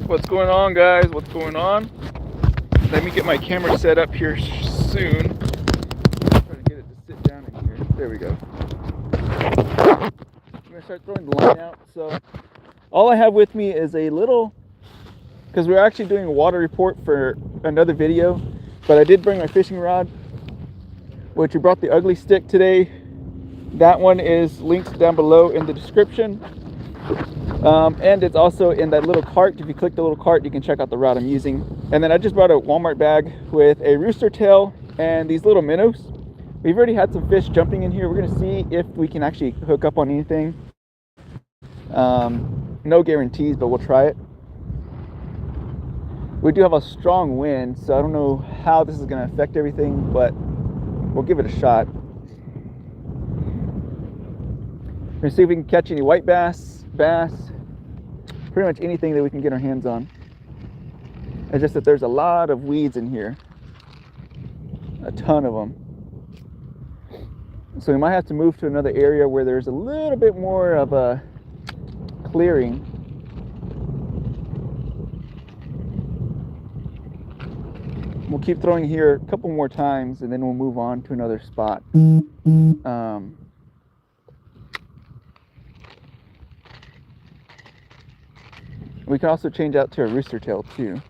What's going on, guys? What's going on? Let me get my camera set up here soon. Try to get it to sit down in here. There we go. I'm gonna start throwing the line out. So all I have with me is a little, because we're actually doing a water report for another video, but I did bring my fishing rod, which we brought the ugly stick today. That one is linked down below in the description. And it's also in that little cart. If you click the little cart, you can check out the rod I'm using. And then I just brought a Walmart bag with a rooster tail and these little minnows. We've already had some fish jumping in here. We're gonna see if we can actually hook up on anything. No guarantees, but we'll try it. We do have a strong wind, so I don't know how this is gonna affect everything, but we'll give it a shot. We're gonna see if we can catch any white bass, pretty much anything that we can get our hands on. It's just that there's a lot of weeds in here, a ton of them. So we might have to move to another area where there's a little bit more of a clearing. We'll keep throwing here a couple more times and then we'll move on to another spot. We can also change out to a rooster tail too,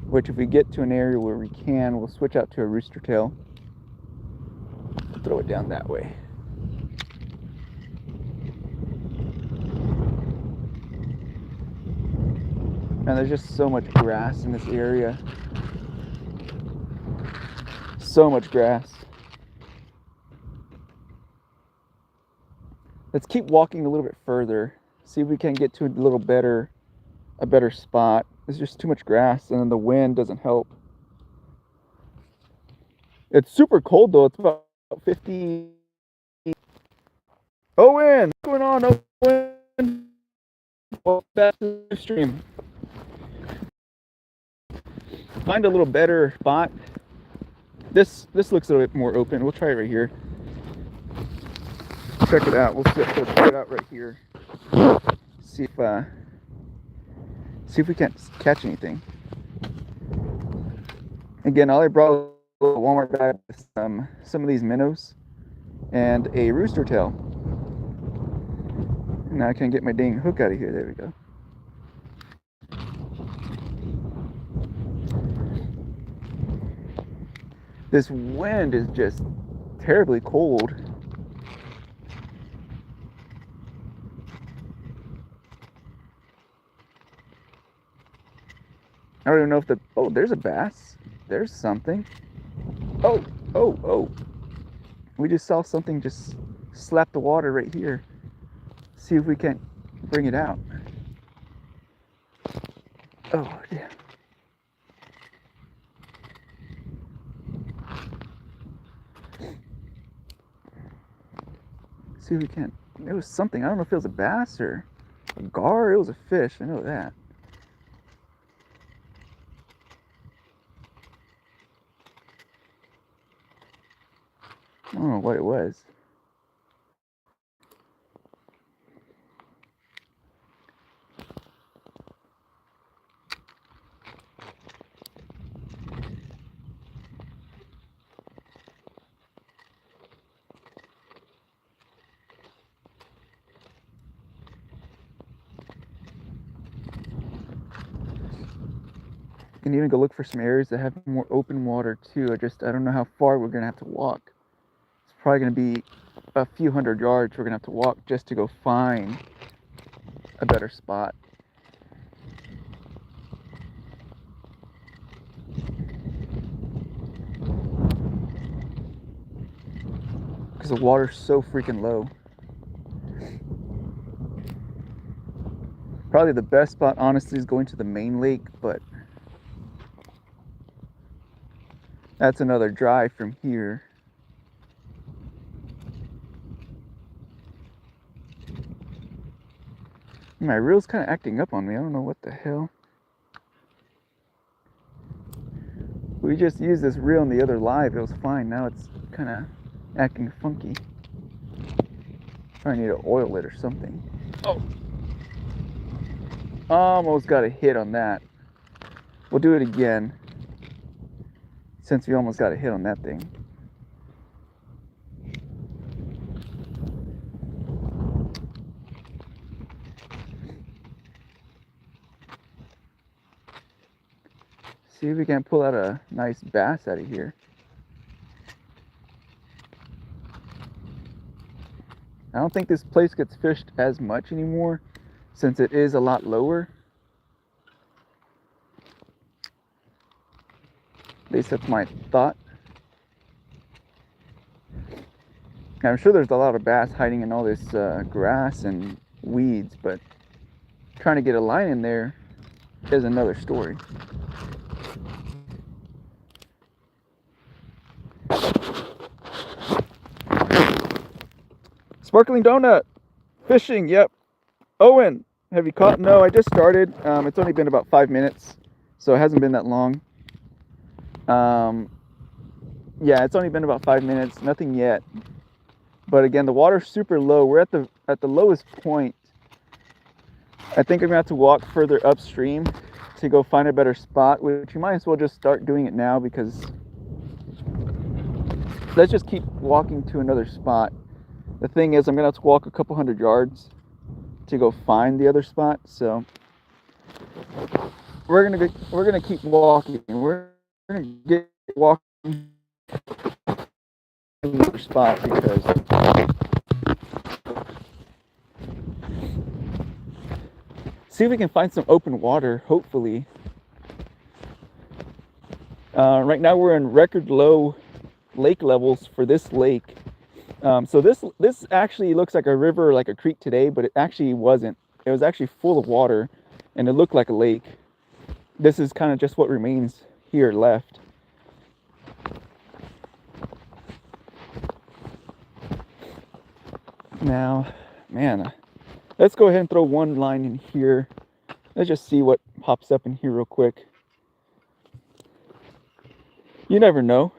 which if we get to an area where we can, we'll switch out to a rooster tail. Throw it down that way. And there's just so much grass in this area. So much grass. Let's keep walking a little bit further. See if we can get to a better spot. There's just too much grass and then the wind doesn't help. It's super cold though. It's about 50. Owen, what's going on, Owen? Well, back to the stream. Find a little better spot. This looks a little bit more open. We'll try it right here. Check it out. We'll try it out right here. See if we can't catch anything. Again, all I brought was a Walmart bag with some of these minnows and a rooster tail. Now I can't get my dang hook out of here. There we go. This wind is just terribly cold. I don't even know if oh, there's a bass. There's something. Oh. We just saw something just slap the water right here. See if we can't bring it out. Oh, yeah. See if we can. It was something. I don't know if it was a bass or a gar. It was a fish. I know that. I don't know what it was. You can even go look for some areas that have more open water too. I don't know how far we're gonna have to walk. It's probably gonna be a few hundred yards we're gonna have to walk just to go find a better spot. Because the water's so freaking low. Probably the best spot, honestly, is going to the main lake, but that's another drive from here. My reel's kind of acting up on me. I don't know what the hell. We just used this reel in the other live. It was fine. Now it's kind of acting funky. I need to oil it or something. Oh, almost got a hit on that. We'll do it again, since we almost got a hit on that thing. See if we can pull out a nice bass out of here. I don't think this place gets fished as much anymore since it is a lot lower. At least that's my thought. I'm sure there's a lot of bass hiding in all this grass and weeds, but trying to get a line in there is another story. Sparkling donut, fishing, yep. Owen, have you caught? No, I just started. It's only been about 5 minutes, so it hasn't been that long. Yeah, it's only been about 5 minutes, nothing yet. But again, the water's super low. We're at the lowest point. I think I'm gonna have to walk further upstream to go find a better spot, which you might as well just start doing it now, because let's just keep walking to another spot. The thing is, I'm gonna have to walk a couple hundred yards to go find the other spot, so we're gonna keep walking. We're gonna get walking to another spot because see if we can find some open water, hopefully. Right now we're in record low lake levels for this lake. So this actually looks like a river, like a creek today, but it actually wasn't. It was actually full of water, and it looked like a lake. This is kind of just what remains here left. Now, man, let's go ahead and throw one line in here. Let's just see what pops up in here real quick. You never know.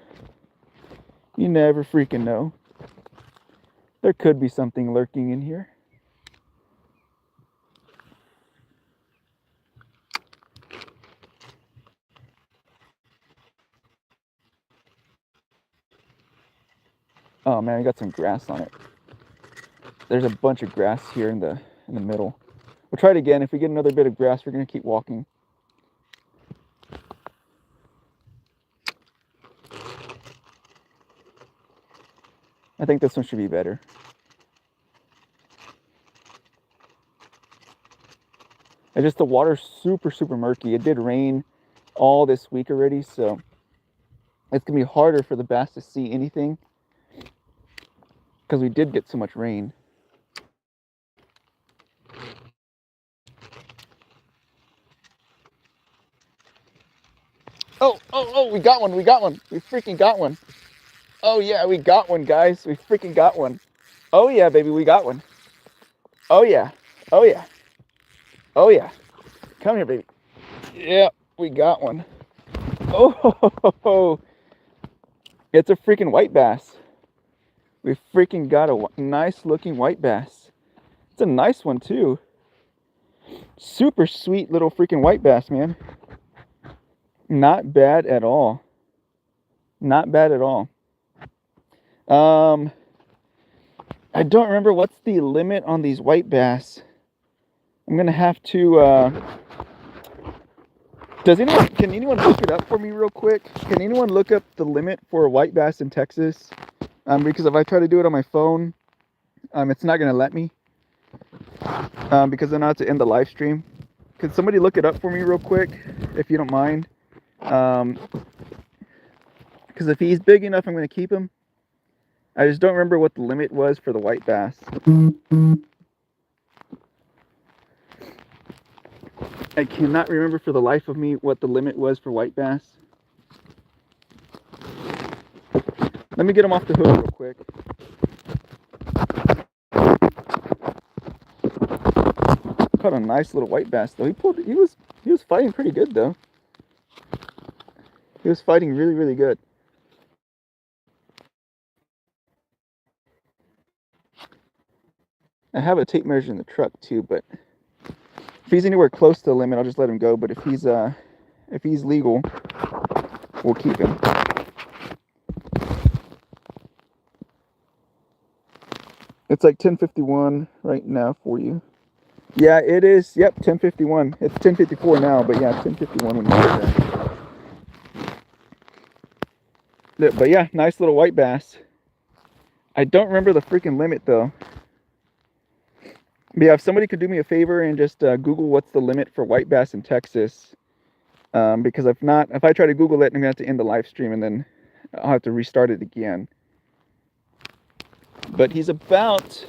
You never freaking know. There could be something lurking in here. Oh man, I got some grass on it. There's a bunch of grass here in the middle. We'll try it again. If we get another bit of grass, we're gonna keep walking. I think this one should be better. It's just the water's super murky. It did rain all this week already, so it's gonna be harder for the bass to see anything because we did get so much rain. Oh, we got one. We freaking got one. Oh yeah, we got one, guys. We freaking got one. Oh yeah, baby, we got one. Oh yeah. Oh yeah. Oh yeah. Come here, baby. Yeah, we got one. Oh, it's a freaking white bass. We freaking got a nice looking white bass. It's a nice one too. Super sweet little freaking white bass, man. Not bad at all. Not bad at all. I don't remember what's the limit on these white bass. I'm gonna have to can anyone look it up for me real quick? Can anyone look up the limit for a white bass in Texas? Because if I try to do it on my phone, it's not gonna let me. Because then I have to end the live stream. Could somebody look it up for me real quick, if you don't mind? Because if he's big enough, I'm gonna keep him. I just don't remember what the limit was for the white bass. I cannot remember for the life of me what the limit was for white bass. Let me get him off the hook real quick. Caught a nice little white bass though. He was fighting pretty good though. He was fighting really, really good. I have a tape measure in the truck too, but if he's anywhere close to the limit, I'll just let him go. But if he's legal, we'll keep him. It's like 10:51 right now for you. Yeah, it is. Yep, 10:51. It's 10:54 now, but yeah, 10:51 when you get that. But yeah, nice little white bass. I don't remember the freaking limit though. But yeah, if somebody could do me a favor and just Google what's the limit for white bass in Texas, because if I try to Google it, I'm gonna have to end the live stream and then I'll have to restart it again. But he's about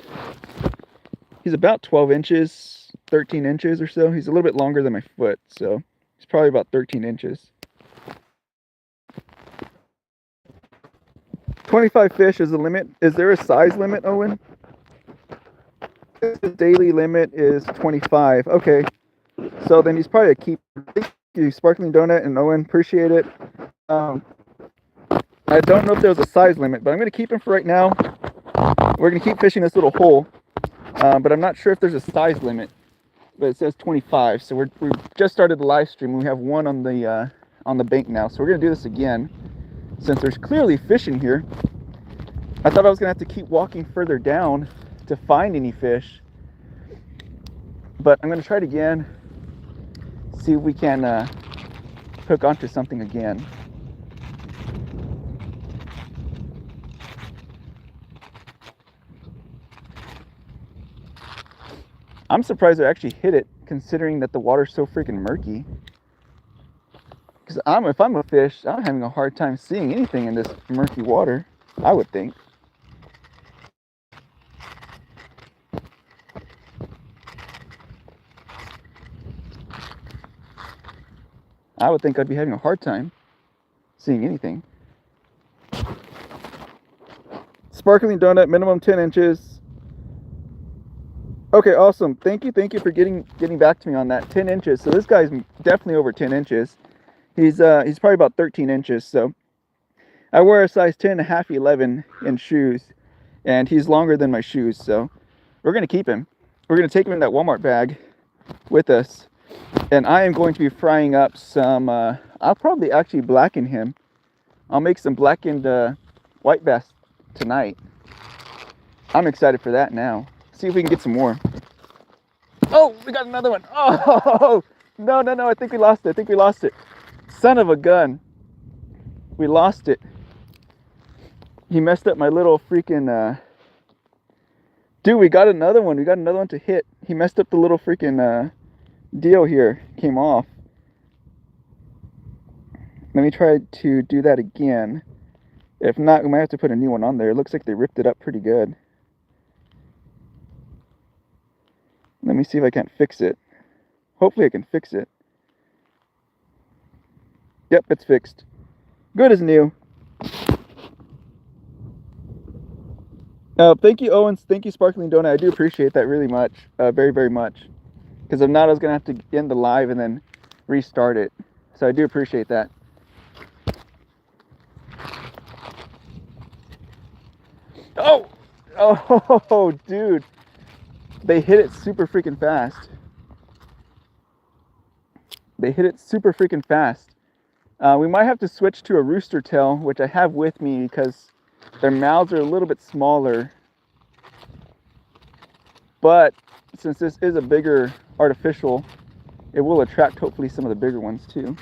12 inches, 13 inches or so. He's a little bit longer than my foot, so he's probably about 13 inches. 25 fish is the limit. Is there a size limit, Owen? The daily limit is 25. Okay, so then he's probably a keeper. Thank you, Sparkling Donut and Owen. Appreciate it. I don't know if there's a size limit, but I'm going to keep him for right now. We're going to keep fishing this little hole, but I'm not sure if there's a size limit. But it says 25, so we just started the live stream. We have one on the bank now, so we're going to do this again. Since there's clearly fish in here, I thought I was going to have to keep walking further down to find any fish, but I'm going to try it again, see if we can hook onto something again. I'm surprised I actually hit it, considering that the water's so freaking murky. Because if I'm a fish, I'm having a hard time seeing anything in this murky water, I would think. I would think I'd be having a hard time seeing anything. Sparkling Donut, minimum 10 inches. Okay, awesome. Thank you for getting back to me on that. 10 inches. So this guy's definitely over 10 inches. He's probably about 13 inches. So I wear a size 10.5, 11 in shoes, and he's longer than my shoes. So we're gonna keep him. We're gonna take him in that Walmart bag with us, and I am going to be frying up some. I'll probably actually blacken him. I'll make some blackened white bass tonight. I'm excited for that now. See if we can get some more. Oh, we got another one. Oh, no. I think we lost it. Son of a gun. We lost it. He messed up my little freaking... Dude, we got another one. We got another one to hit. He messed up the little freaking deal here. Came off. Let me try to do that again. If not, we might have to put a new one on there. It looks like they ripped it up pretty good. Let me see if I can't fix it. Hopefully I can fix it. Yep, it's fixed. Good as new. Thank you, Owens. Thank you, Sparkling Donut. I do appreciate that really much. Very, very much. Because if not, I was going to have to end the live and then restart it. So I do appreciate that. Oh, dude. They hit it super freaking fast. We might have to switch to a rooster tail, which I have with me because their mouths are a little bit smaller. But since this is a bigger artificial, it will attract hopefully some of the bigger ones too.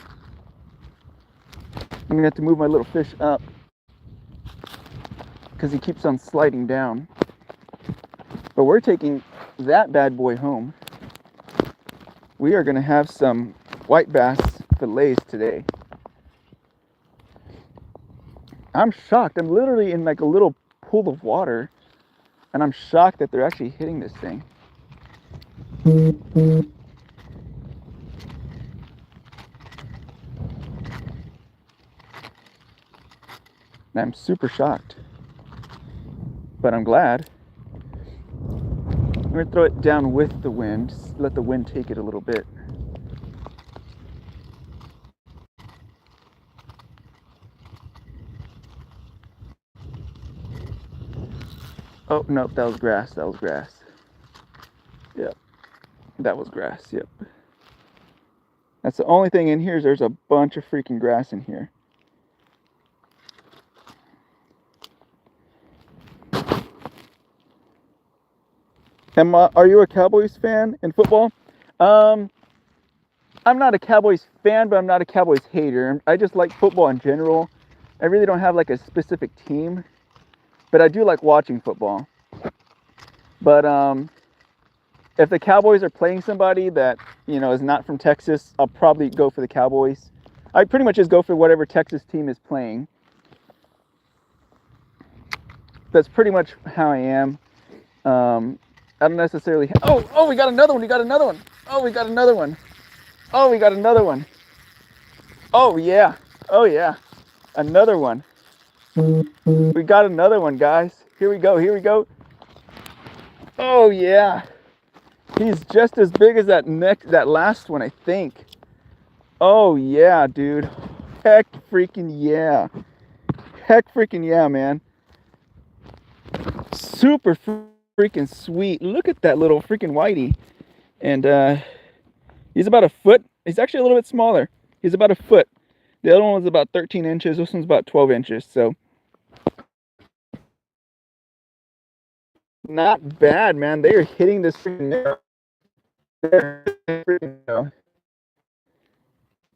I'm gonna have to move my little fish up because he keeps on sliding down. But we're taking that bad boy home. We are gonna have some white bass fillets today. I'm shocked. I'm literally in like a little pool of water, and I'm shocked that they're actually hitting this thing. And I'm super shocked. But I'm glad. I'm going to throw it down with the wind. Just let the wind take it a little bit. Oh, nope, that was grass. That was grass. Yep. That was grass, yep. That's the only thing in here is there's a bunch of freaking grass in here. Are you a Cowboys fan in football? I'm not a Cowboys fan, but I'm not a Cowboys hater. I just like football in general. I really don't have like a specific team, but I do like watching football. But if the Cowboys are playing somebody that, you know, is not from Texas, I'll probably go for the Cowboys. I pretty much just go for whatever Texas team is playing. That's pretty much how I am. I don't necessarily. Oh, we got another one. We got another one. Oh, we got another one. Oh, we got another one. Oh, yeah. Oh, yeah. Another one. We got another one, guys. Here we go. Here we go. Oh, yeah. He's just as big as that last one, I think. Oh, yeah, dude. Heck freaking yeah. Heck freaking yeah, man. Super freaking sweet. Look at that little freaking whitey. And he's about a foot. He's actually a little bit smaller. He's about a foot. The other one was about 13 inches. This one's about 12 inches. So not bad, man. They are hitting this freaking narrow.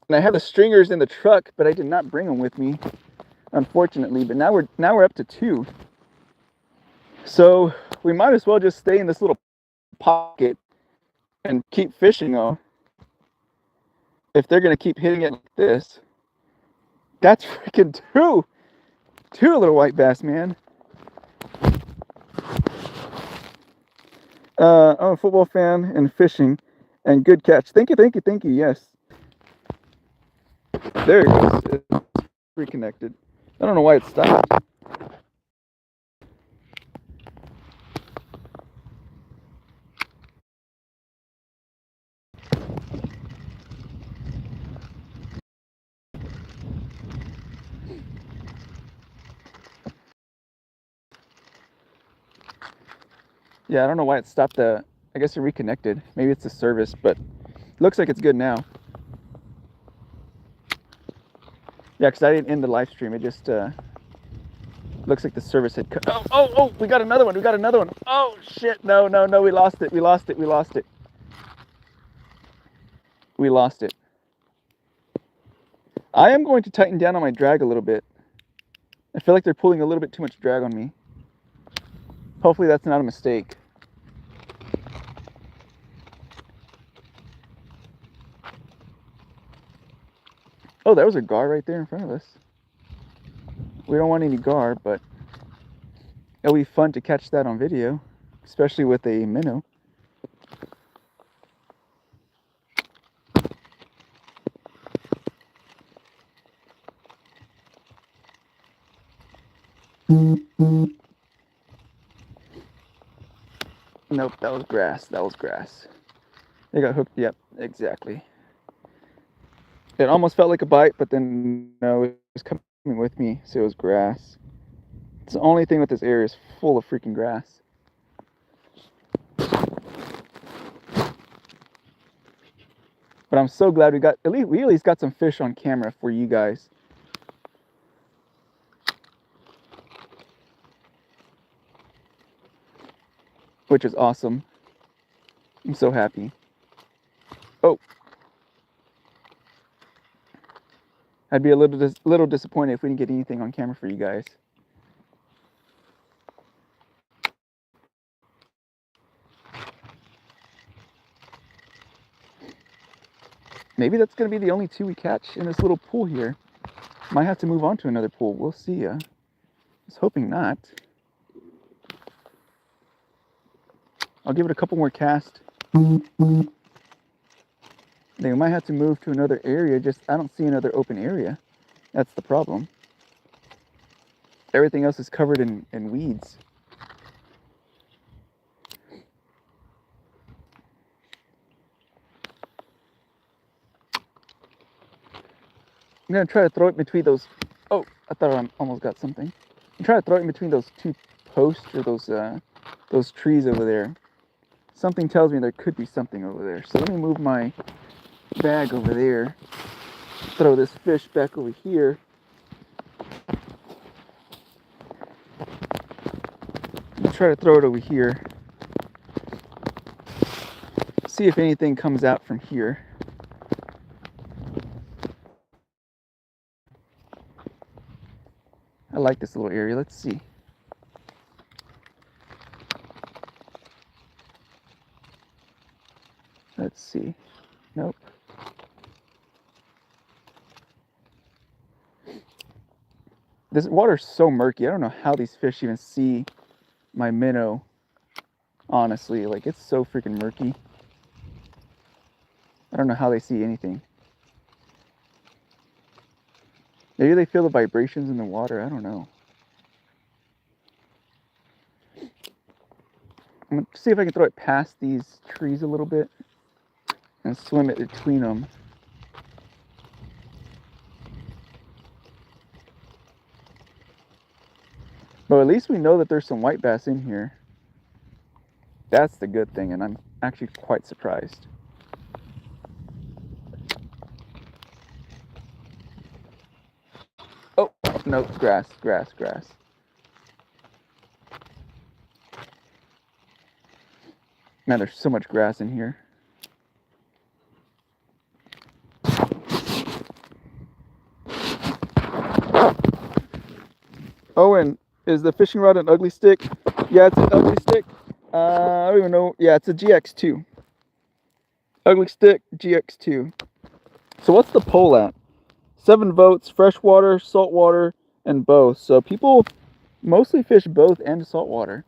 And I have the stringers in the truck, but I did not bring them with me, unfortunately. But now we're up to 2. So we might as well just stay in this little pocket and keep fishing though. If they're gonna keep hitting it like this. That's freaking 2 little white bass, man. I'm a football fan and fishing, and good catch. Thank you. Yes. There it goes. It's reconnected. I don't know why it stopped. Yeah, I don't know why it stopped. I guess it reconnected. Maybe it's the service, but looks like it's good now. Yeah, because I didn't end the live stream. It just looks like the service had cut. Oh, we got another one. Oh, shit. No, we lost it. We lost it. I am going to tighten down on my drag a little bit. I feel like they're pulling a little bit too much drag on me. Hopefully that's not a mistake. Oh, there was a gar right there in front of us. We don't want any gar, but it'll be fun to catch that on video, especially with a minnow. Nope, that was grass. They got hooked. Yep, exactly. It almost felt like a bite, but then no, it was coming with me, so it was grass. It's the only thing with this area is full of freaking grass. But I'm so glad we at least got some fish on camera for you guys. Which is awesome. I'm so happy. Oh. I'd be a little disappointed if we didn't get anything on camera for you guys. Maybe that's going to be the only 2 we catch in this little pool here. Might have to move on to another pool. We'll see. I was hoping not. I'll give it a couple more casts. Then we might have to move to another area. I don't see another open area. That's the problem. Everything else is covered in weeds. I'm gonna try to throw it between those. Oh, I thought I almost got something. I'm trying to throw it in between those two posts or those trees over there. Something tells me there could be something over there. So let me move my bag over there. Throw this fish back over here. I'll try to throw it over here. See if anything comes out from here. I like this little area. Let's see. Let's see. Nope. This water's so murky. I don't know how these fish even see my minnow. Honestly, like, it's so freaking murky. I don't know how they see anything. Maybe they feel the vibrations in the water. I don't know. I'm going to see if I can throw it past these trees a little bit and swim it between them. But at least we know that there's some white bass in here. That's the good thing, and I'm actually quite surprised. Oh, no, grass. Man, there's so much grass in here. Owen, is the fishing rod an ugly stick? Yeah, it's an ugly stick. I don't even know. Yeah, it's a GX2. Ugly stick, GX2. So what's the poll at? 7 votes, freshwater, saltwater, and both. So people mostly fish both and saltwater.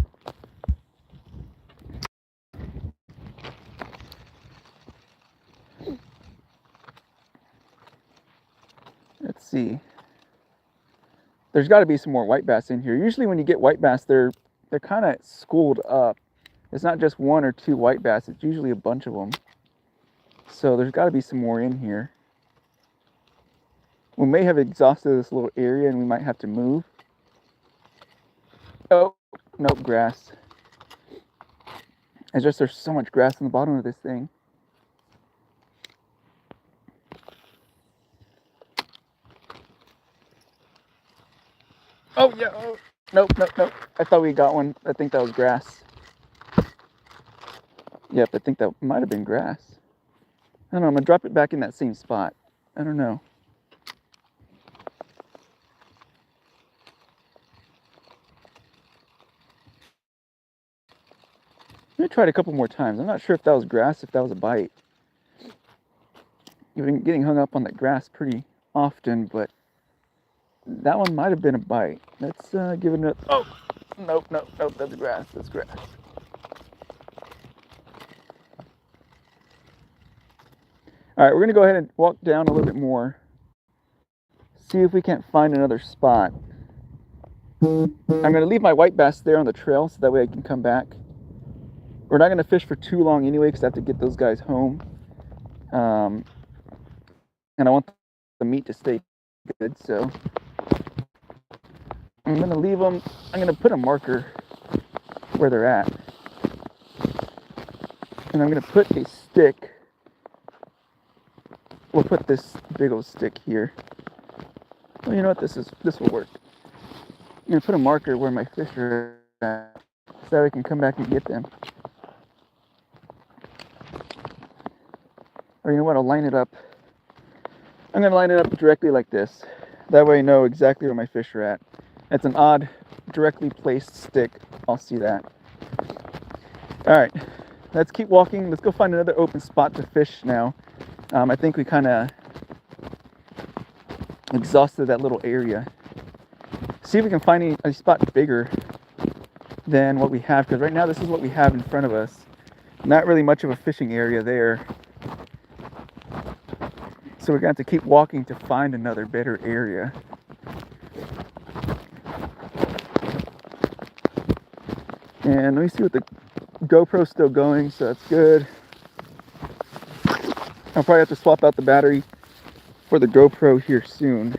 Let's see. There's got to be some more white bass in here. Usually when you get white bass, they're kind of schooled up. It's not just 1 or 2 white bass. It's usually a bunch of them. So there's got to be some more in here. We may have exhausted this little area and we might have to move. Oh, nope, grass. It's just there's so much grass on the bottom of this thing. Oh, yeah. Oh, nope. I thought we got one. I think that was grass. Yep, I think that might have been grass. I don't know. I'm going to drop it back in that same spot. I don't know. I'm going to try it a couple more times. I'm not sure if that was grass, if that was a bite. You've been getting hung up on that grass pretty often, but that one might have been a bite. Let's give it a... Oh! Nope. That's grass. All right, we're going to go ahead and walk down a little bit more. See if we can't find another spot. I'm going to leave my white bass there on the trail so that way I can come back. We're not going to fish for too long anyway because I have to get those guys home. And I want the meat to stay good, so I'm going to leave them. I'm going to put a marker where they're at. And I'm going to put a stick. We'll put this big old stick here. Well, you know what? This will work. I'm going to put a marker where my fish are at so that I can come back and get them. Or you know what? I'll line it up. I'm going to line it up directly like this. That way I know exactly where my fish are at. It's an odd, directly placed stick. I'll see that. All right, let's keep walking. Let's go find another open spot to fish now. I think we kind of exhausted that little area. See if we can find a spot bigger than what we have, because right now this is what we have in front of us. Not really much of a fishing area there. So we're going to have to keep walking to find another better area. And let me see what the GoPro's still going, so that's good. I'll probably have to swap out the battery for the GoPro here soon.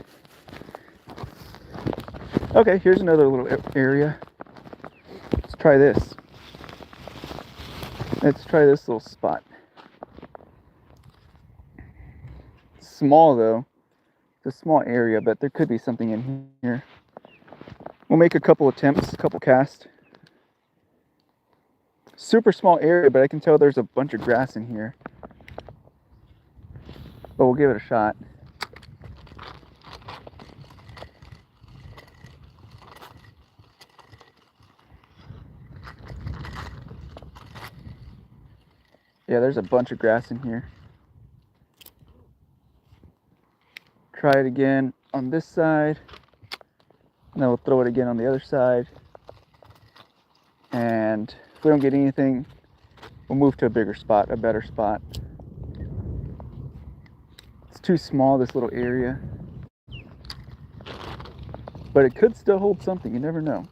Okay, here's another little area. Let's try this. Let's try this little spot. Small though. It's a small area, but there could be something in here. We'll make a couple attempts, a couple casts. Super small area, but I can tell there's a bunch of grass in here. But we'll give it a shot. Yeah, there's a bunch of grass in here. Try it again on this side. And then we'll throw it again on the other side. And if we don't get anything, we'll move to a bigger spot, a better spot. It's too small, this little area. But it could still hold something, you never know.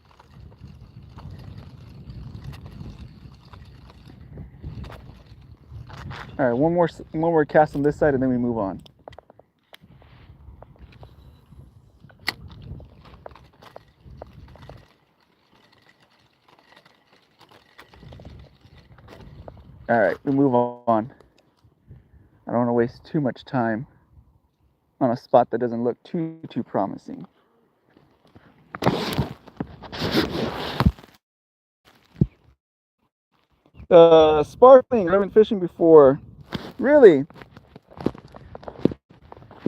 All right, one more cast on this side and then we move on. All right, we move on. I don't want to waste too much time on a spot that doesn't look too promising. Sparkling, I've been fishing before. Really?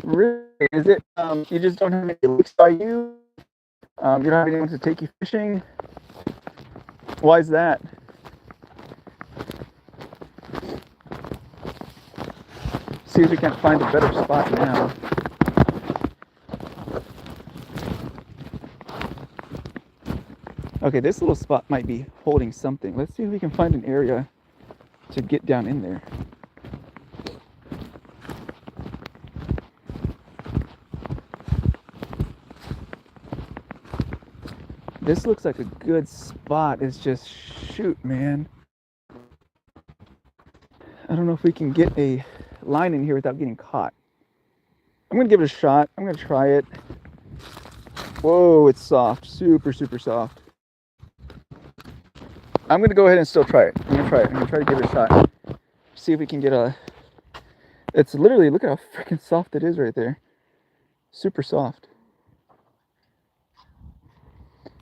Really? Is it, you just don't have any looks by you? You don't have anyone to take you fishing? Why is that? See if we can't find a better spot now. Okay, this little spot might be holding something. Let's see if we can find an area to get down in there. This looks like a good spot. It's just, shoot, man. I don't know if we can get a line in here without getting caught. I'm gonna give it a shot. I'm gonna try it. Whoa, it's soft. Super soft. I'm gonna go ahead and still try it. I'm gonna try to give it a shot. See if we can get a... It's literally, look at how freaking soft it is right there. Super soft.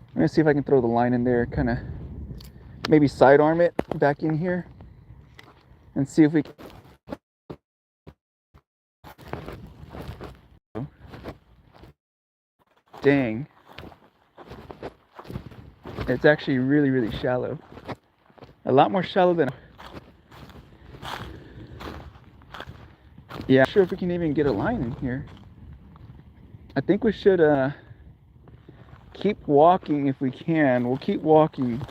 I'm gonna see if I can throw the line in there, kind of maybe sidearm it back in here and see if we can... Dang. It's actually really shallow. A lot more shallow than... Yeah, I'm not sure if we can even get a line in here. I think we should keep walking if we can. We'll keep walking.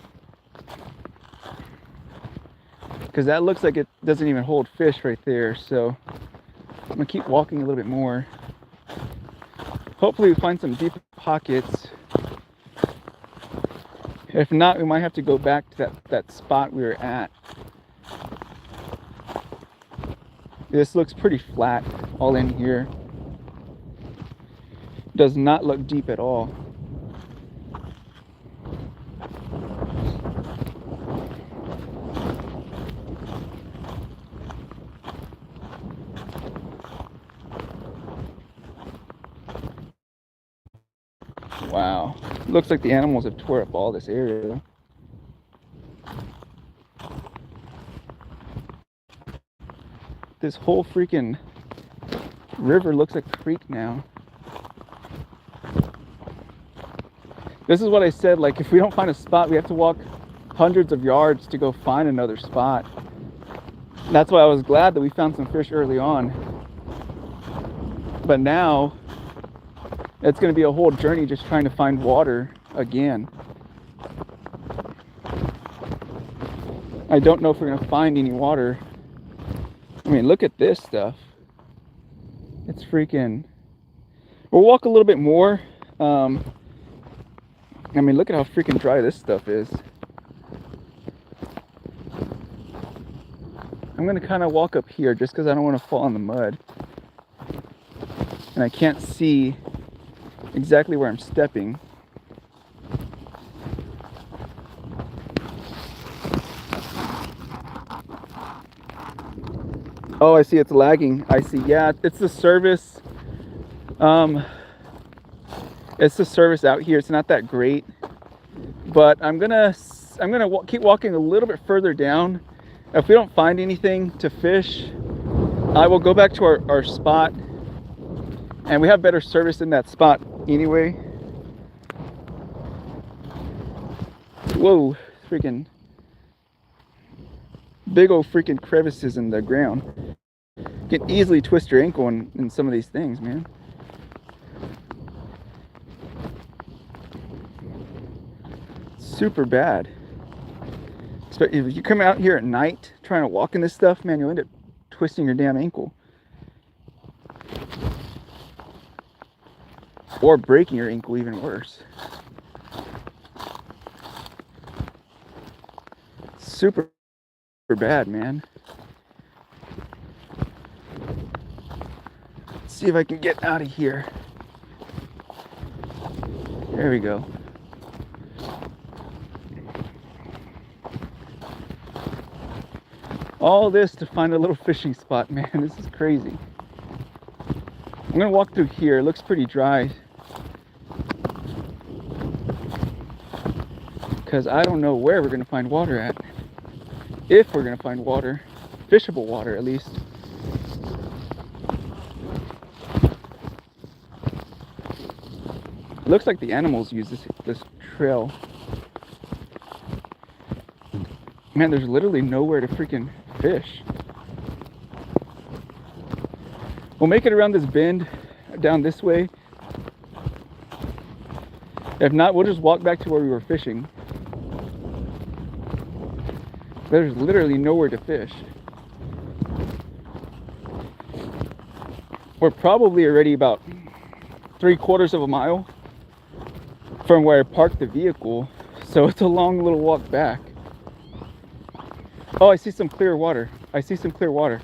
Because that looks like it doesn't even hold fish right there. So I'm gonna keep walking a little bit more. Hopefully we find some deep pockets. If not, we might have to go back to that spot we were at. This looks pretty flat all in here. Does not look deep at all. Wow. Looks like the animals have tore up all this area. This whole freaking river looks like a creek now. This is what I said, like if we don't find a spot, we have to walk hundreds of yards to go find another spot. That's why I was glad that we found some fish early on. But now, it's going to be a whole journey just trying to find water again. I don't know if we're going to find any water. I mean, look at this stuff. It's freaking... We'll walk a little bit more. I mean, look at how freaking dry this stuff is. I'm gonna kind of walk up here just because I don't want to fall in the mud. And I can't see exactly where I'm stepping. Oh, I see it's lagging. I see. Yeah, it's the service. It's the service out here. It's not that great, but I'm gonna keep walking a little bit further down. If we don't find anything to fish, I will go back to our spot, and we have better service in that spot anyway. Whoa, freaking big old freaking crevices in the ground. You can easily twist your ankle in some of these things, man. Super bad. If you come out here at night trying to walk in this stuff, man, you'll end up twisting your damn ankle. Or breaking your ankle, even worse. Super bad, man. Let's see if I can get out of here. There we go. All this to find a little fishing spot, man. This is crazy. I'm gonna walk through here. It looks pretty dry. Because I don't know where we're gonna find water at. If we're gonna find water. Fishable water, at least. It looks like the animals use this trail. Man, there's literally nowhere to freaking fish. We'll make it around this bend down this way. If not, we'll just walk back to where we were fishing. There's literally nowhere to fish. We're probably already about 3/4 of a mile from where I parked the vehicle, so it's a long little walk back. Oh, I see some clear water. I see some clear water.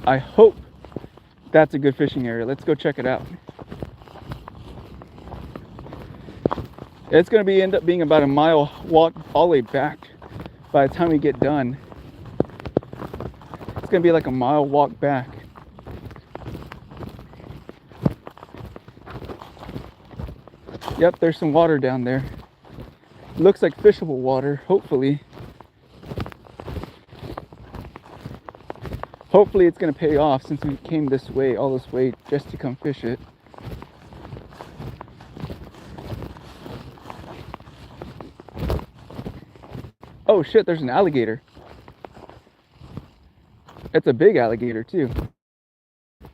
I hope that's a good fishing area. Let's go check it out. It's going to end up being about a mile walk all the way back by the time we get done. It's going to be like a mile walk back. Yep, there's some water down there. It looks like fishable water, hopefully. Hopefully it's going to pay off since we came this way, all this way, just to come fish it. Oh shit, there's an alligator. It's a big alligator too. I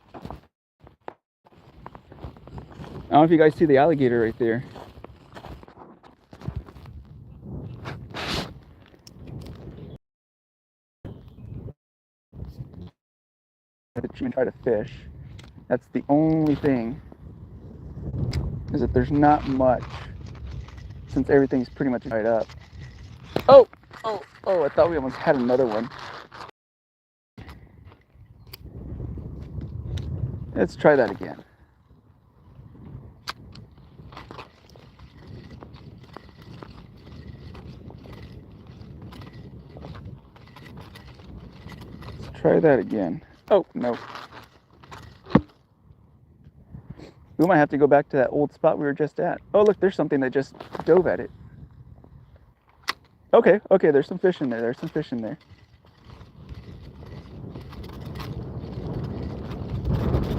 don't know if you guys see the alligator right there. Try to fish. That's the only thing, is that there's not much since everything's pretty much dried up. Oh, I thought we almost had another one. Let's try that again. Let's try that again. Oh, no. We might have to go back to that old spot we were just at. Oh, look, there's something that just dove at it. Okay, there's some fish in there. There's some fish in there.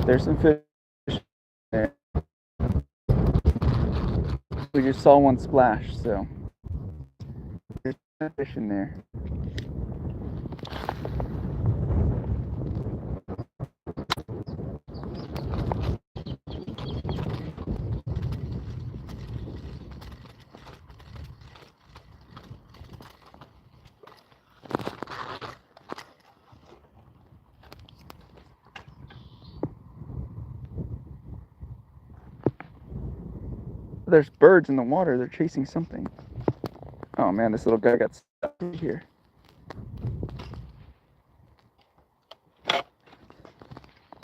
There's some fish in there. We just saw one splash, so there's some fish in there. There's birds in the water. They're chasing something. Oh man, this little guy got stuck here.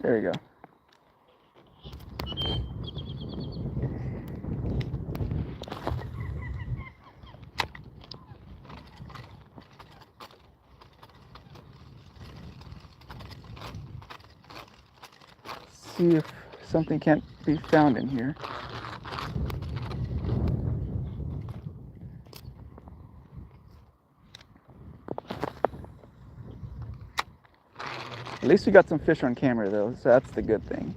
There we go. See if something can't be found in here. At least we got some fish on camera though, so that's the good thing.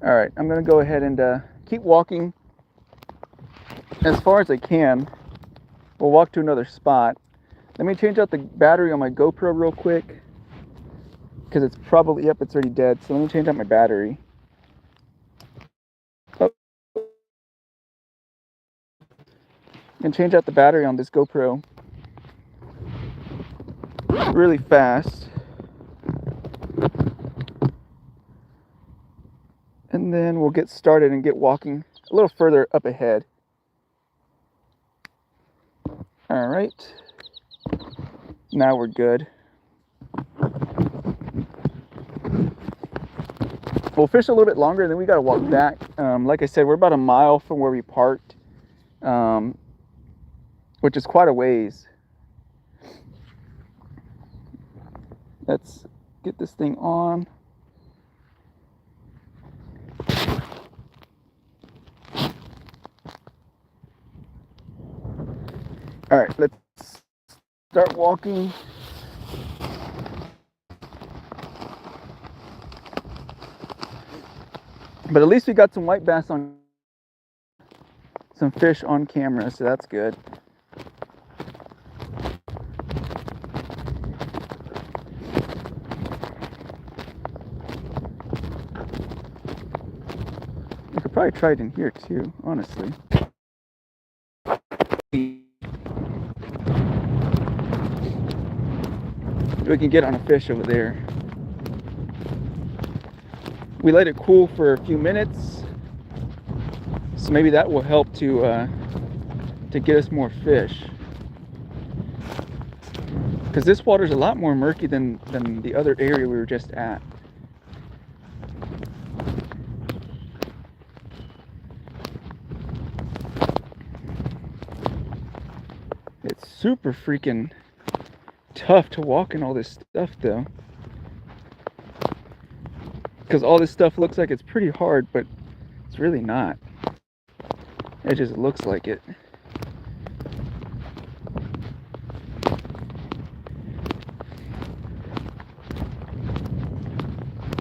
All right, I'm gonna go ahead and keep walking as far as I can. We'll walk to another spot. Let me change out the battery on my GoPro real quick, because it's probably, yep, it's already dead. So let me change out my battery. Oh. And change out the battery on this GoPro really fast. And then we'll get started and get walking a little further up ahead. All right, now we're good. We'll fish a little bit longer, then we got to walk back. Like I said, we're about a mile from where we parked, which is quite a ways. Let's get this thing on. All right, let's start walking. But at least we got some white bass on, some fish on camera, so that's good. We could probably try it in here too, honestly. We can get on a fish over there. We let it cool for a few minutes, so maybe that will help to get us more fish. Because this water is a lot more murky than the other area we were just at. It's super freaking tough to walk in all this stuff though, because all this stuff looks like it's pretty hard, but it's really not. It just looks like it.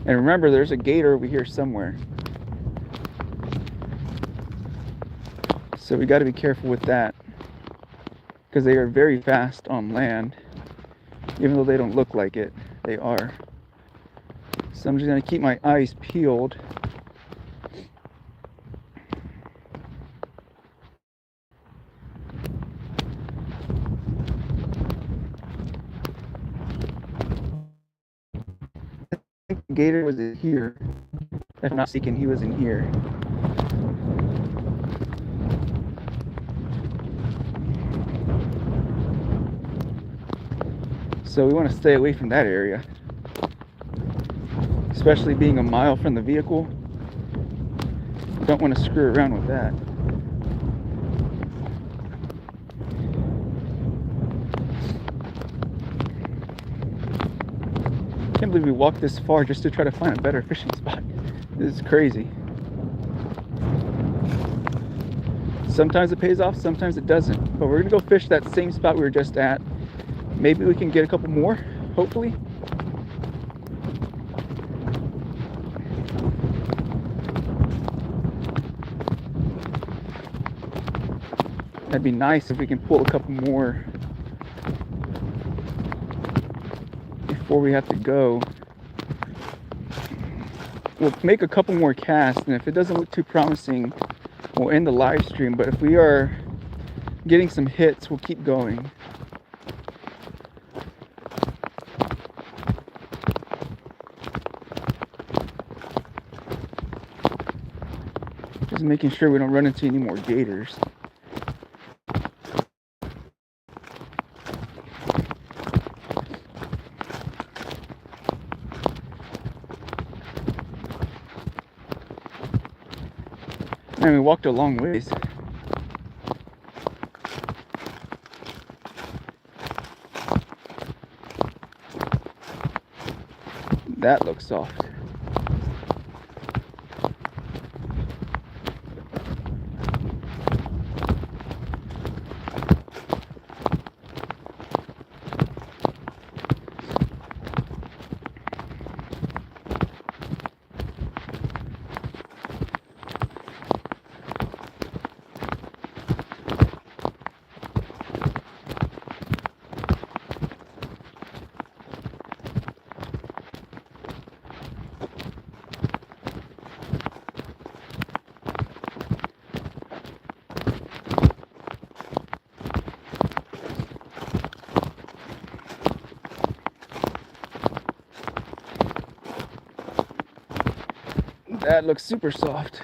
And remember, there's a gator over here somewhere, so we got to be careful with that, because they are very fast on land. Even though they don't look like it, they are. So I'm just going to keep my eyes peeled. I think the gator was in here. If I'm not mistaken, he was in here. So we want to stay away from that area, especially being a mile from the vehicle. Don't want to screw around with that. I can't believe we walked this far just to try to find a better fishing spot. This is crazy. Sometimes it pays off, sometimes it doesn't. But we're gonna go fish that same spot we were just at. Maybe we can get a couple more, hopefully. That'd be nice if we can pull a couple more before we have to go. We'll make a couple more casts, and if it doesn't look too promising, we'll end the live stream. But if we are getting some hits, we'll keep going. Just making sure we don't run into any more gators. Man, we walked a long ways. That looks soft. That looks super soft.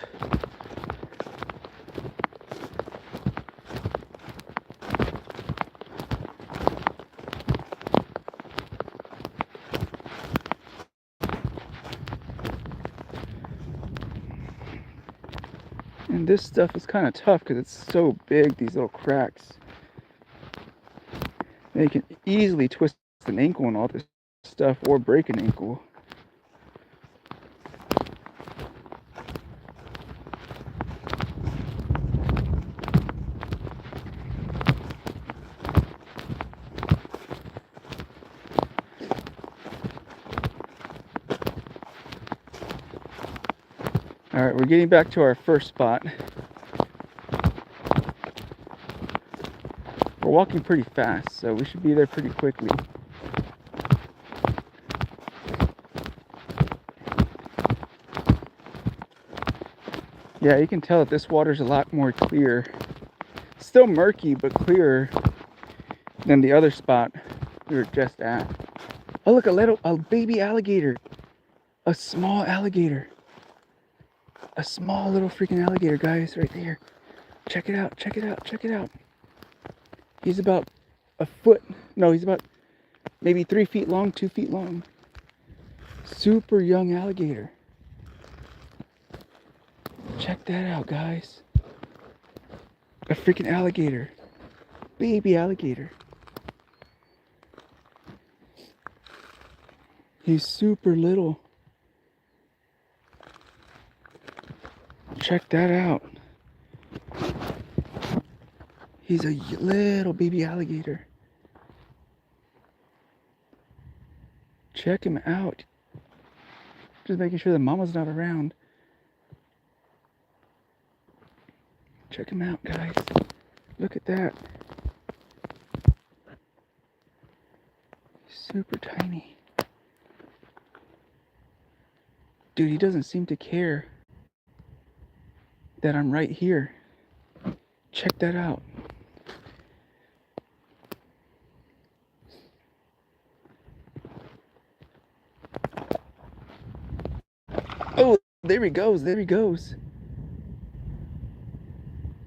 And this stuff is kind of tough because it's so big, these little cracks. They can easily twist an ankle and all this stuff, or break an ankle. All right, we're getting back to our first spot. We're walking pretty fast, so we should be there pretty quickly. Yeah, you can tell that this water's a lot more clear. Still murky, but clearer than the other spot we were just at. Oh, look, a baby alligator. A small alligator. A small little freaking alligator, guys, right there. Check it out, check it out, check it out. He's about a foot. No, he's about maybe 3 feet long, 2 feet long. Super young alligator. Check that out, guys. A freaking alligator. Baby alligator. He's super little. Check that out. He's a little baby alligator. Check him out. Just making sure the mama's not around. Check him out, guys. Look at that. Super tiny. Dude, he doesn't seem to care that I'm right here. Check that out. Oh, there he goes, there he goes.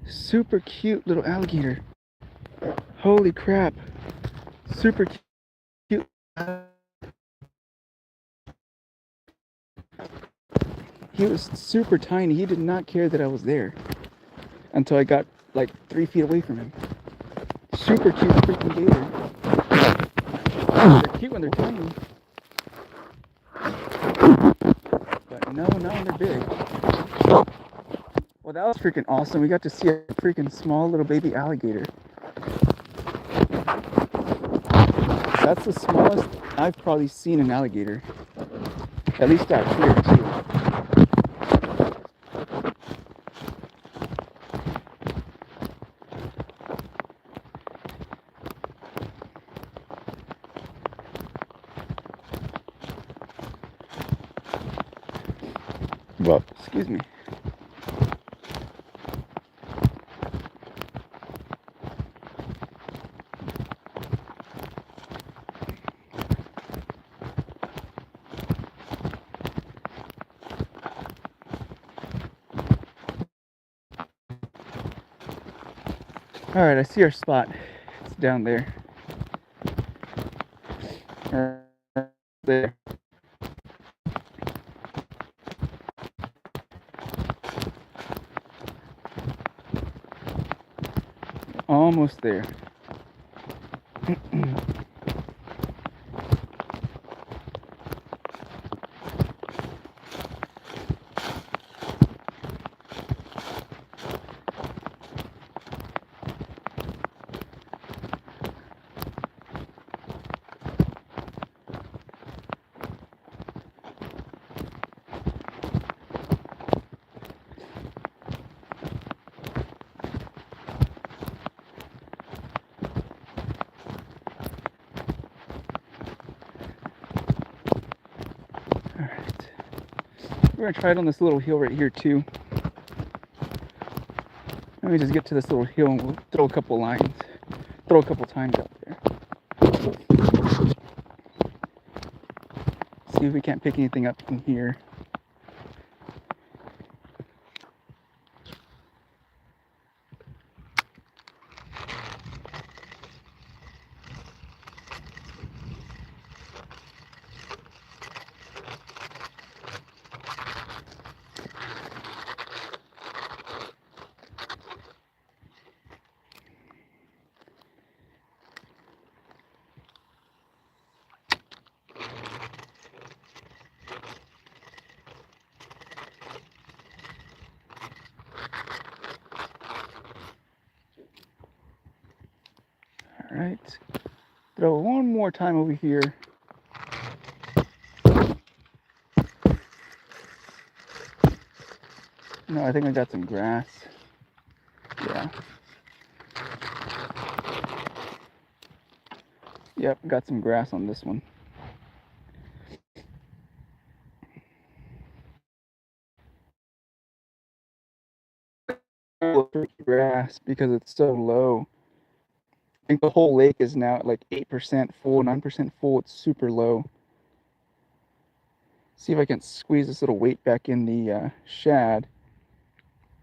Super cute little alligator. Holy crap. Super cute. He was super tiny. He did not care that I was there until I got like 3 feet away from him. Super cute freaking gator. They're cute when they're tiny. But no, not when they're big. Well, that was freaking awesome. We got to see a freaking small little baby alligator. That's the smallest I've probably seen an alligator. At least out here too. Well, excuse me. All right, I see our spot. It's down there. There. Almost there. We're gonna try it on this little hill right here too. Let me just get to this little hill and we'll throw a couple lines, throw a couple times out there. See if we can't pick anything up from here. All right, throw one more time over here. No, I think I got some grass. Yeah. Yep, got some grass on this one. Grass because it's so low. I think the whole lake is now at like 8% full, 9% full. It's super low. See if I can squeeze this little weight back in the shad.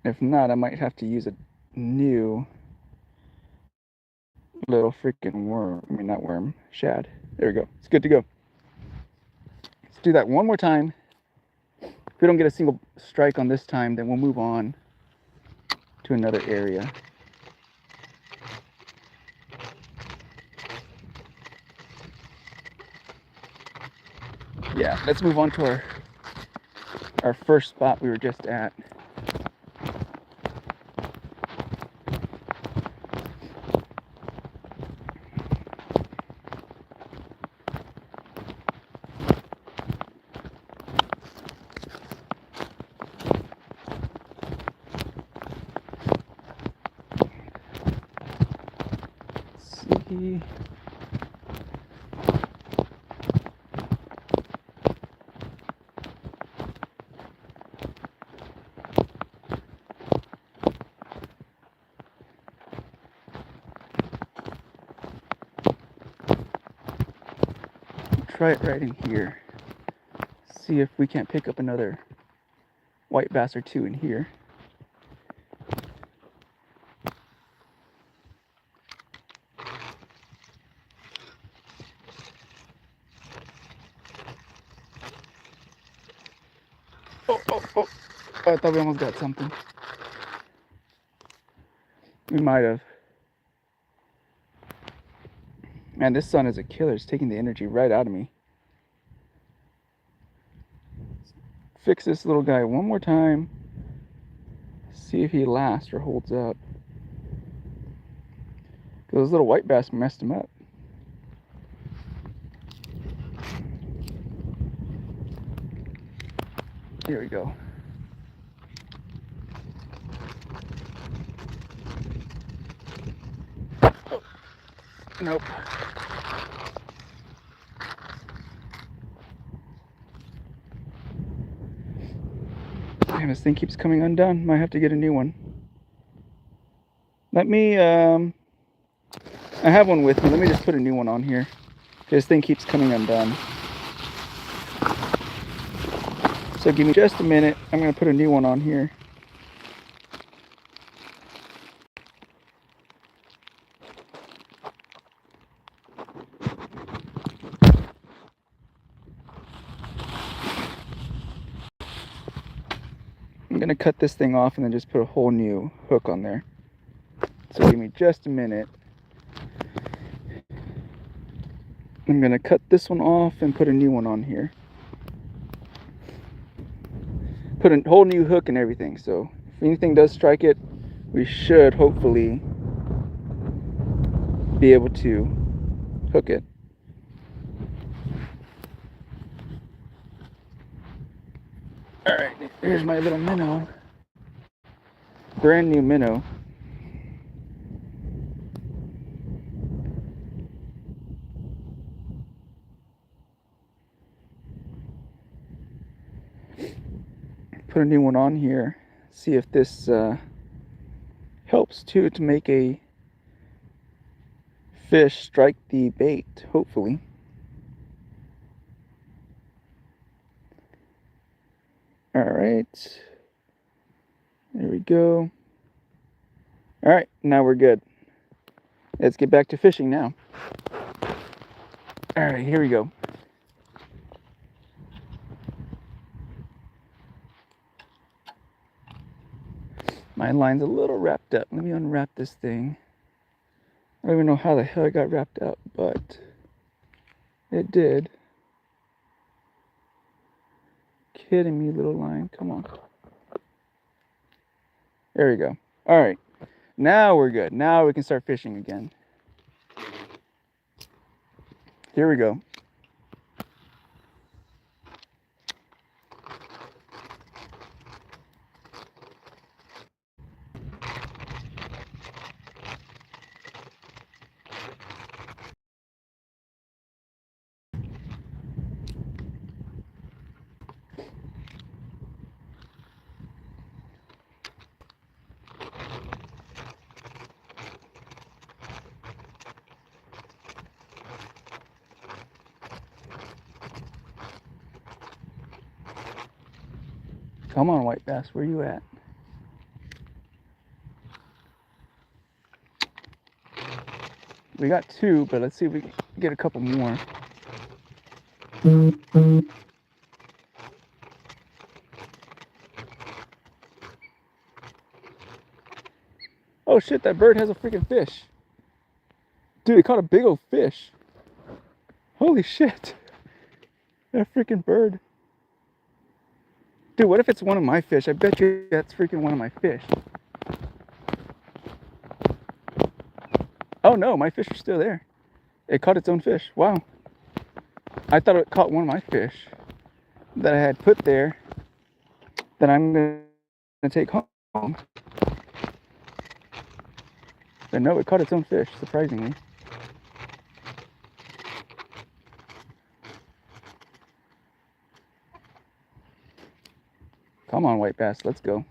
If not, I might have to use a new little freaking worm. I mean, not worm, shad. There we go. It's good to go. Let's do that one more time. If we don't get a single strike on this time, then we'll move on to another area. Yeah, let's move on to our first spot we were just at. Let's see. Try it right in here. See if we can't pick up another white bass or two in here. Oh, I thought we almost got something. We might have. Man, this sun is a killer. It's taking the energy right out of me. Fix this little guy one more time. See if he lasts or holds up. Those little white bass messed him up. Here we go. Oh, nope. Damn, this thing keeps coming undone. Might have to get a new one. Let me, I have one with me. Let me just put a new one on here. This thing keeps coming undone. So give me just a minute. I'm going to put a new one on here. I'm going to cut this thing off and then just put a whole new hook on there. So give me just a minute. I'm gonna cut this one off and put a new one on here. Put a whole new hook and everything, so if anything does strike it, we should hopefully be able to hook it. Alright, here's my little minnow. Brand new minnow. Put a new one on here. See if this helps too to make a fish strike the bait, hopefully. Alright. There we go. Alright, now we're good. Let's get back to fishing now. Alright, here we go. My line's a little wrapped up. Let me unwrap this thing. I don't even know how the hell it got wrapped up, but it did. Kidding me, little line. Come on. There we go. All right. Now we're good. Now we can start fishing again. Here we go. Come on, white bass, where you at? We got two, but let's see if we can get a couple more. Oh shit, that bird has a freaking fish. Dude, it caught a big old fish. Holy shit. That freaking bird. Dude, what if it's one of my fish? I bet you that's freaking one of my fish. Oh no, my fish are still there. It caught its own fish. Wow. I thought it caught one of my fish that I had put there that I'm going to take home. But no, it caught its own fish, surprisingly. Come on, white bass, let's go.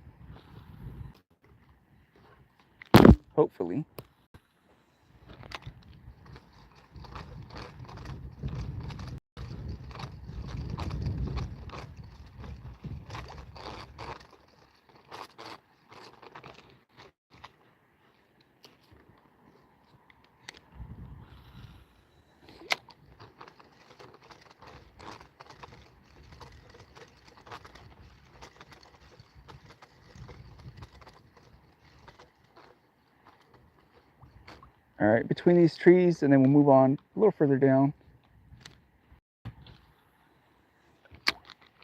Hopefully. All right, between these trees, and then we'll move on a little further down.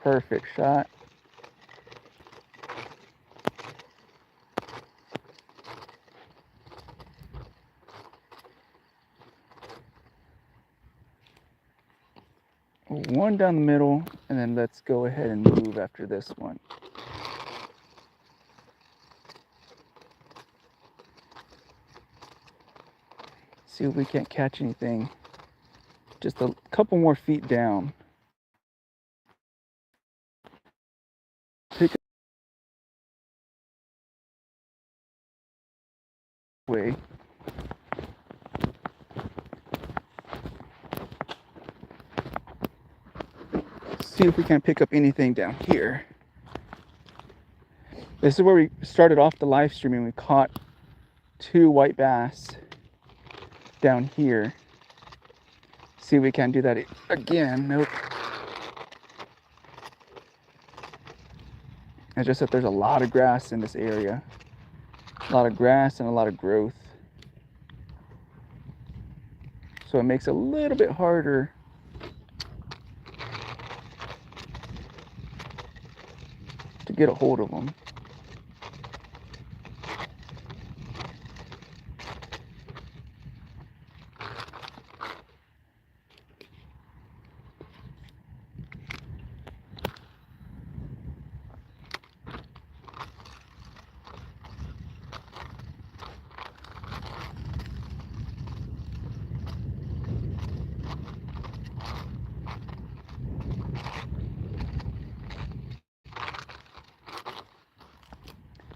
Perfect shot. One down the middle, and then let's go ahead and move after this one. See if we can't catch anything. Just a couple more feet down. Pick way. See if we can pick up anything down here. This is where we started off the live stream, and we caught two white bass down here. See if we can do that again. Nope. It's just that there's a lot of grass in this area. A lot of grass and a lot of growth. so it makes it a little bit harder to get a hold of them.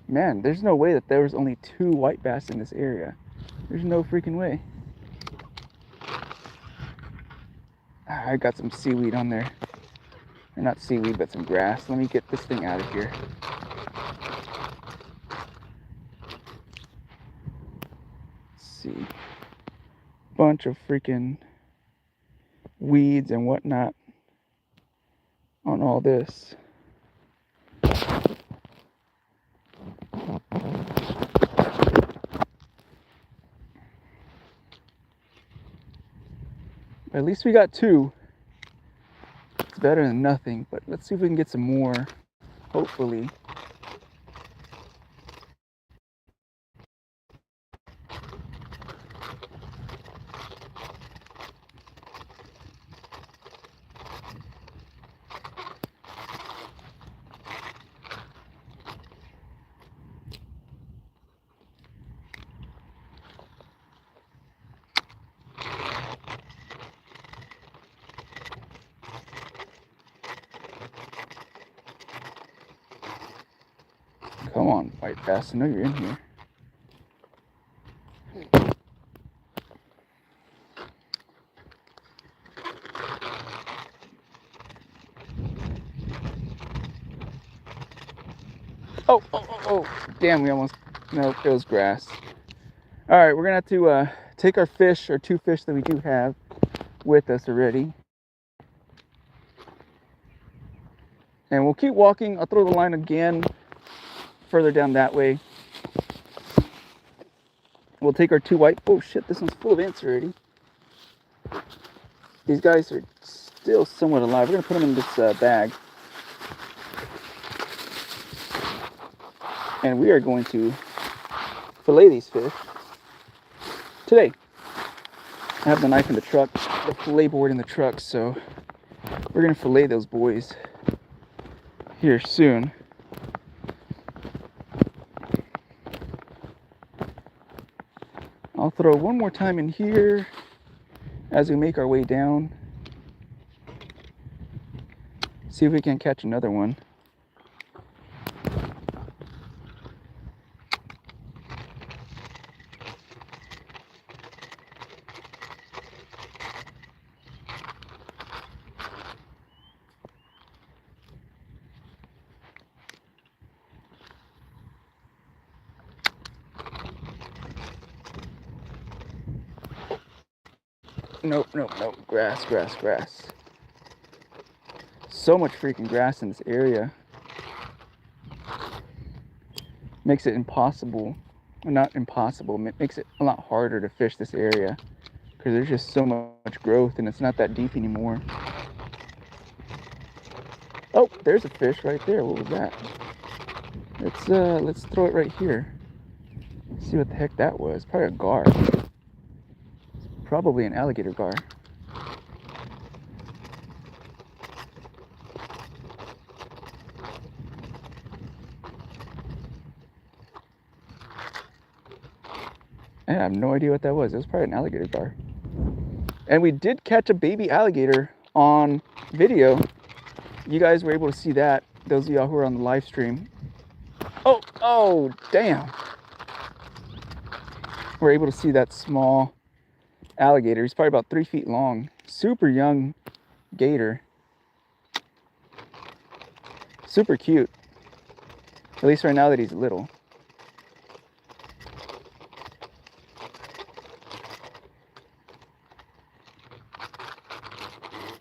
Man, there's no way that there was only 2 white bass in this area. There's no freaking way. I got some seaweed on there. Or not seaweed, but some grass. Let me get this thing out of here. Let's see. Bunch of freaking weeds and whatnot on all this. At least we got 2. It's better than nothing, but let's see if we can get some more, hopefully. Come on, white bass, I know you're in here. Oh, damn, we almost, nope, it was grass. All right, we're gonna have to take our fish, our 2 fish that we do have with us already. And we'll keep walking. I'll throw the line again further down that way. We'll take our 2 white, oh shit, this one's full of ants already. These guys are still somewhat alive. We're gonna put them in this bag. And we are going to fillet these fish today. I have the knife in the truck, the fillet board in the truck, so we're gonna fillet those boys here soon. I'll throw one more time in here as we make our way down. See if we can catch another one. Nope, grass. So much freaking grass in this area. Makes it impossible, well, not impossible, it makes it a lot harder to fish this area because there's just so much growth and it's not that deep anymore. Oh, there's a fish right there. What was that? Let's throw it right here. See what the heck that was. Probably a gar. Probably an alligator gar. I have no idea what that was. It was probably an alligator gar. And we did catch a baby alligator on video. You guys were able to see that. Those of y'all who are on the live stream. Oh, damn. We're able to see that small alligator. He's probably about 3 feet long. Super young gator. Super cute. At least right now that he's little.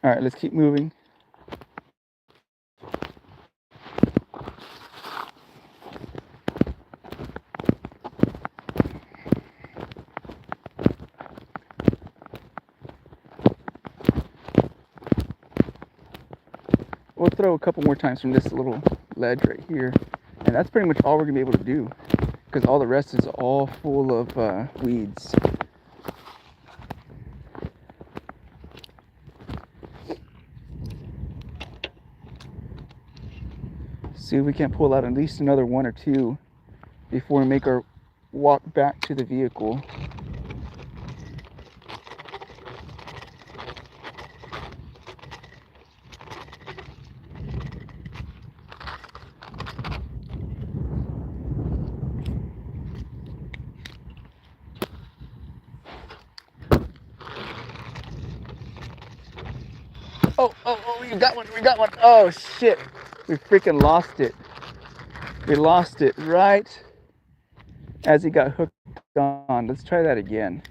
All right, let's keep moving. throw a couple more times from this little ledge right here. And that's pretty much all we're gonna be able to do, because all the rest is all full of weeds. See if we can't pull out at least another one or two before we make our walk back to the vehicle. Oh, we got one, we got one. Oh shit, we freaking lost it. We lost it right as he got hooked on. Let's try that again.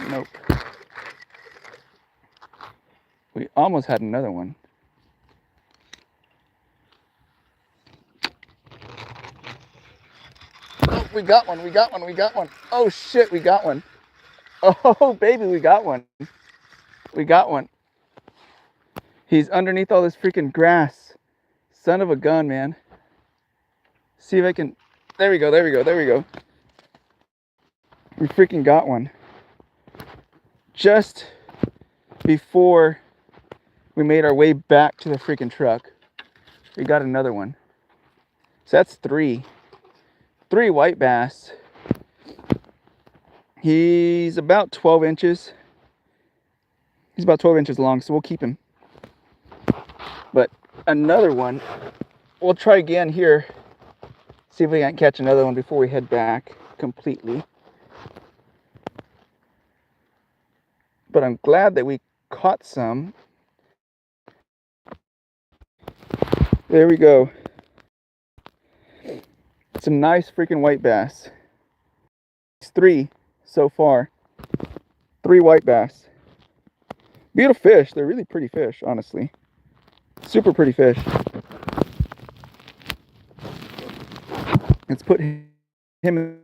Nope. We almost had another one. Oh, we got one, we got one, we got one. Oh shit, we got one. Oh baby, we got one. We got one. He's underneath all this freaking grass. Son of a gun, man. See if I can, there we go, there we go, there we go. We freaking got one. Just before we made our way back to the freaking truck, we got another one. So that's three white bass. He's about 12 inches. He's about 12 inches long, so we'll keep him. But another one, we'll try again here. See if we can't catch another one before we head back completely. But I'm glad that we caught some. There we go. Some nice freaking white bass. It's 3 so far. 3 white bass. Beautiful fish. They're really pretty fish, honestly. Super pretty fish. Let's put him in.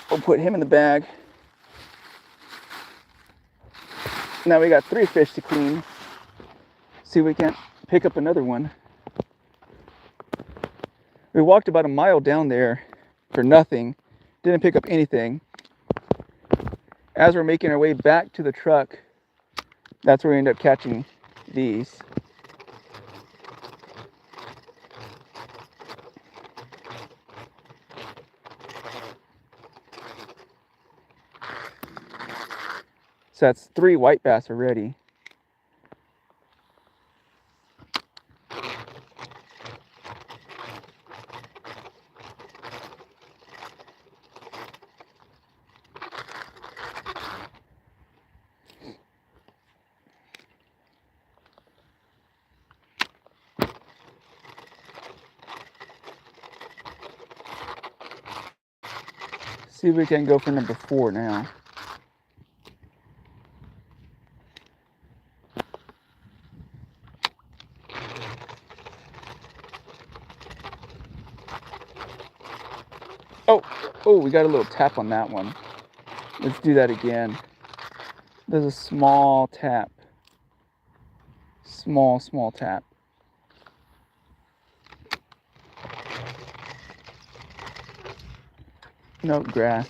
We'll put him in the bag. Now we got 3 fish to clean. See if we can't pick up another one. We walked about a mile down there for nothing. Didn't pick up anything. As we're making our way back to the truck, that's where we end up catching these. So that's 3 white bass already. See if we can go for number 4 now. Oh, we got a little tap on that one. Let's do that again. There's a small tap. Small tap. No grass.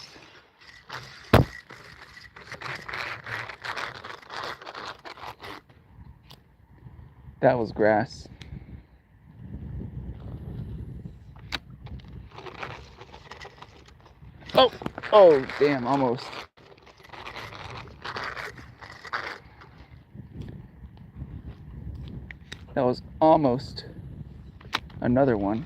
That was grass. Oh, damn, almost. That was almost another one.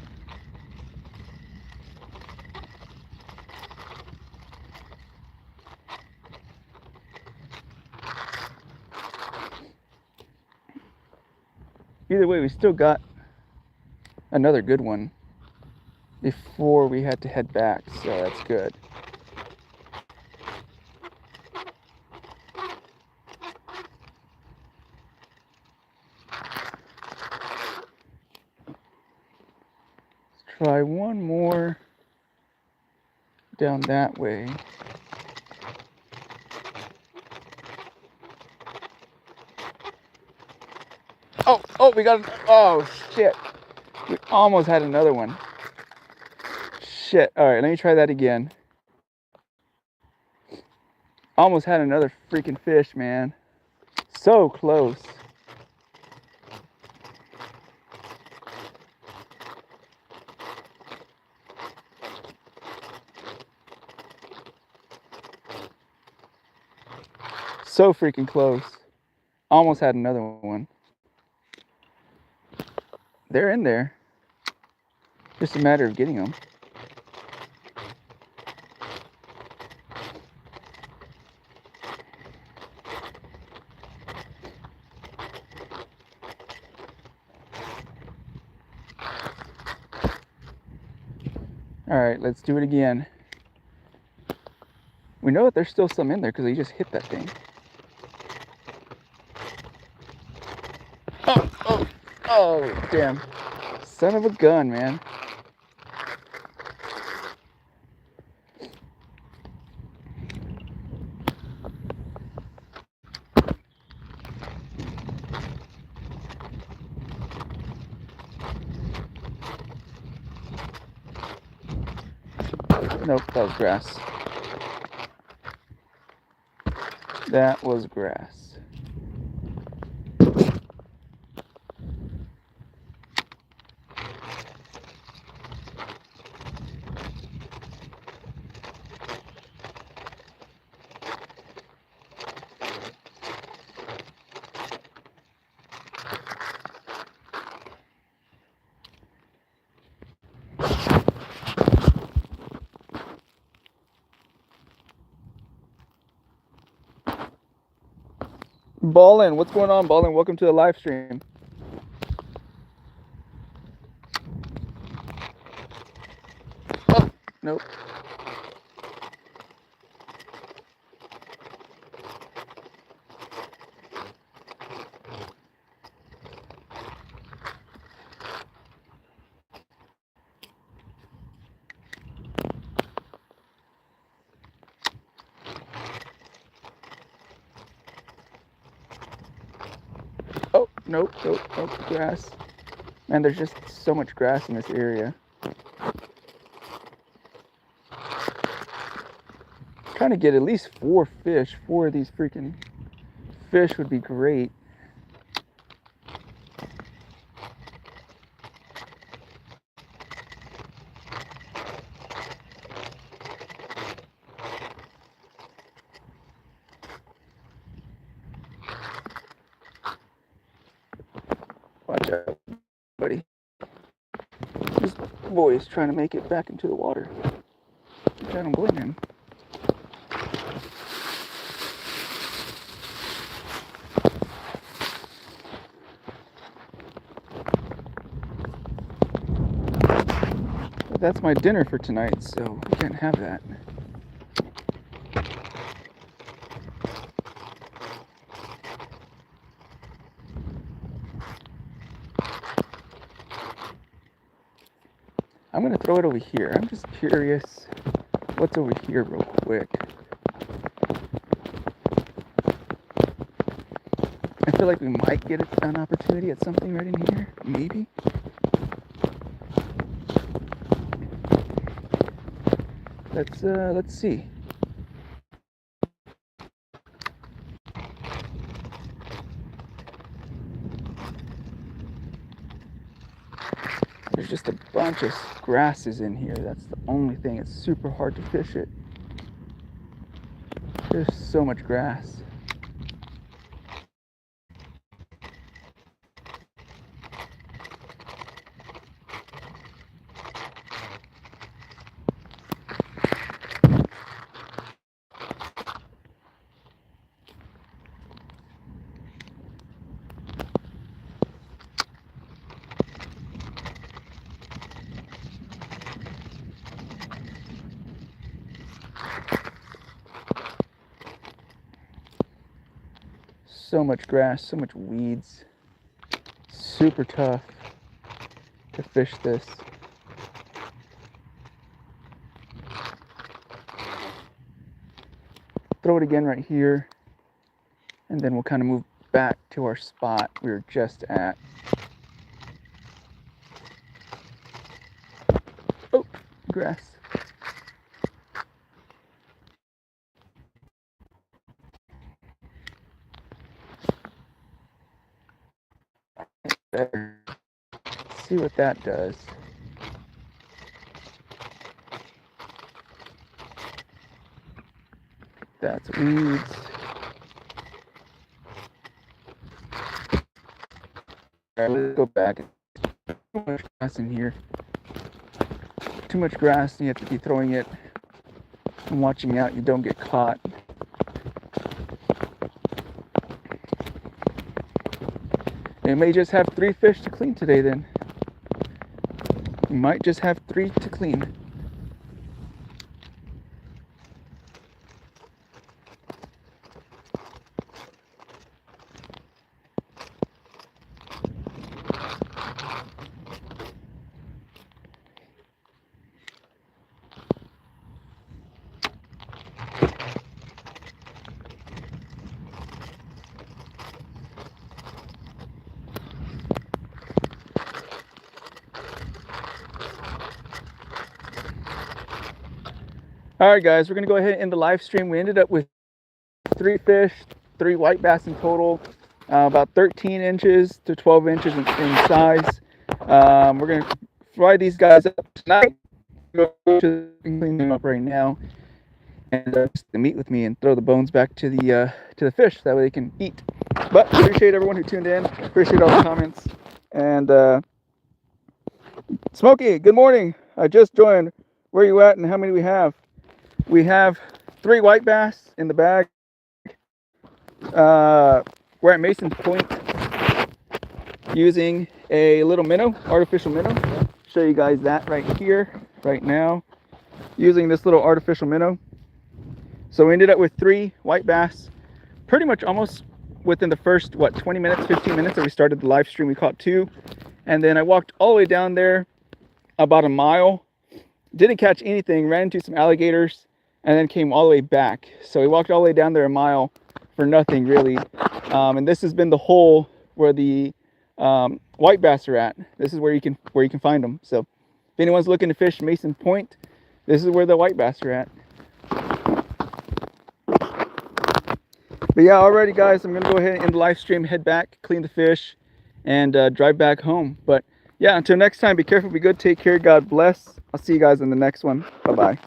Either way, we still got another good one before we had to head back, so that's good. try one more down that way. Oh, we got, oh shit. We almost had another one. Shit. All right, let me try that again. Almost had another freaking fish, man. So close. So freaking close. Almost had another one. They're in there. Just a matter of getting them. All right, let's do it again. We know that there's still some in there because he just hit that thing. Oh, damn. Son of a gun, man. Nope, that was grass. That was grass. Ballin', what's going on, Ballin'? Welcome to the live stream. Oh, nope. Oh, nope, grass. Man, there's just so much grass in this area. Trying to get at least 4 fish. 4 of these freaking fish would be great. Watch out, buddy. This boy is trying to make it back into the water. I don't blame him. But that's my dinner for tonight, so we can't have that. I'm gonna throw it over here. I'm just curious what's over here real quick. I feel like we might get an opportunity at something right in here, maybe. Let's see. There's just a bunch of grasses in here. That's the only thing. It's super hard to fish it. There's so much grass. So much grass, so much weeds. Super tough to fish this. throw it again right here, and then we'll kind of move back to our spot we were just at. Oh, grass. Better. Let's see what that does. That's weeds. All right, let's go back. Too much grass in here. Too much grass, and you have to be throwing it and watching out you don't get caught. You may just have 3 fish to clean today then. You might just have 3 to clean. All right, guys, we're gonna go ahead and end the live stream. We ended up with 3 fish, 3 white bass in total, about 13 inches to 12 inches in size. We're gonna fry these guys up tonight. Go to clean them up right now, and just meet with me and throw the bones back to the fish. That way they can eat. But appreciate everyone who tuned in. Appreciate all the comments. And Smokey, good morning. I just joined. Where are you at, and how many we have? We have 3 white bass in the bag. We're at Mason's Point using a little minnow, artificial minnow. Show you guys that right here, right now, using this little artificial minnow. So we ended up with 3 white bass, pretty much almost within the first, 20 minutes, 15 minutes that we started the live stream. We caught 2, and then I walked all the way down there about a mile, didn't catch anything, ran into some alligators, and then came all the way back. So we walked all the way down there a mile for nothing really. And this has been the hole where the white bass are at. This is where you can find them. So if anyone's looking to fish Mason Point, this is where the white bass are at. But yeah, alrighty guys, I'm gonna go ahead and end the live stream, head back, clean the fish, and drive back home. But yeah, until next time, be careful, be good, take care, God bless. I'll see you guys in the next one. Bye-bye.